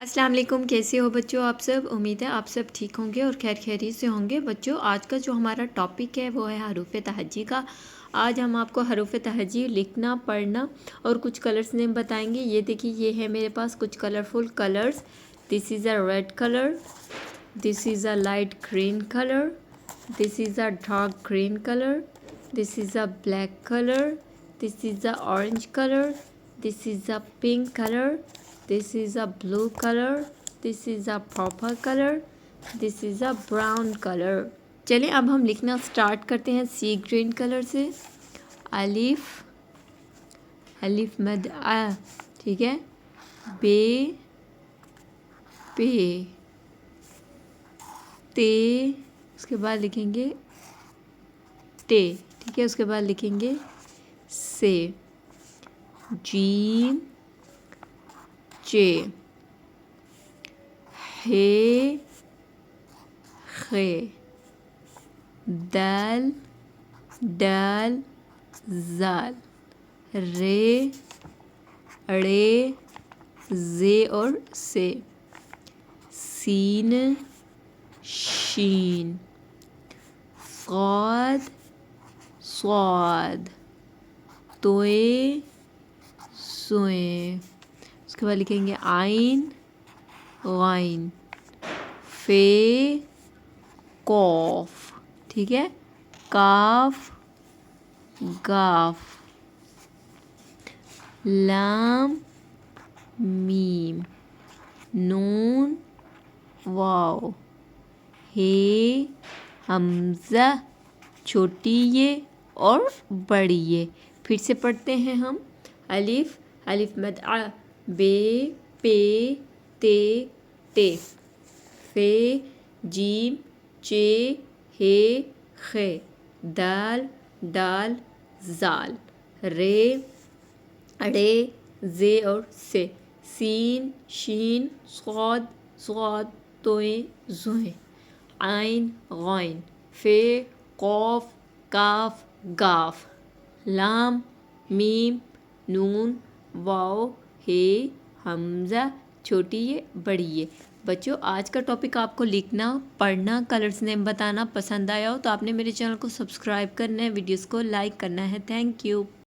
السلام علیکم، کیسے ہو بچوں؟ آپ سب، امید ہے آپ سب ٹھیک ہوں گے اور خیر خیریت سے ہوں گے۔ بچوں آج کا جو ہمارا ٹاپک ہے وہ ہے حروف تہجی کا۔ آج ہم آپ کو حروف تہجی لکھنا، پڑھنا اور کچھ کلرز نیم بتائیں گے۔ یہ دیکھیے، یہ ہے میرے پاس کچھ colourful colours. This is a red colour, this is a light green colour, this is a dark green colour, this is a black colour, this is a orange colour, this is a pink colour, this is a blue color, this is a purple color, this is a brown color۔ چلیں اب ہم لکھنا start کرتے ہیں سی green colour سے۔ الف، الف مد آ، ٹھیک ہے، بے، پے، تے، اس کے بعد لکھیں گے ٹے، ٹھیک ہے، اس کے بعد لکھیں گے سے، جیم، چے، ہے، خے، دال، ڈال، زال، رے، اڑے، زے اور سے، سین، شین، صاد، صاد، توئے، سوئیں، اس کے بعد لکھیں گے عین، غین، فے، قوف، ٹھیک ہے، کاف، گاف، لام، میم، نون، واو، ہے، حمزہ، چھوٹی یہ اور بڑی یہ۔ پھر سے پڑھتے ہیں ہم۔ الف، الف مد آ، بے، پے، تے، ٹے، فے، جیم، چے، ہے، خے، دال، ڈال، زال، رے، اڑے، زے اور سے، سین، شین، صاد، صاد، توئیں، زوئیں، عین، غین، فے، قوف، کاف، گاف، لام، میم، نون، واو، ہے، حمزہ، چھوٹی یہ بڑی یہ۔ بچوں آج کا ٹاپک آپ کو لکھنا، پڑھنا، کلرز نیم بتانا پسند آیا ہو تو آپ نے میرے چینل کو سبسکرائب کرنا ہے، ویڈیوز کو لائک کرنا ہے۔ Thank you.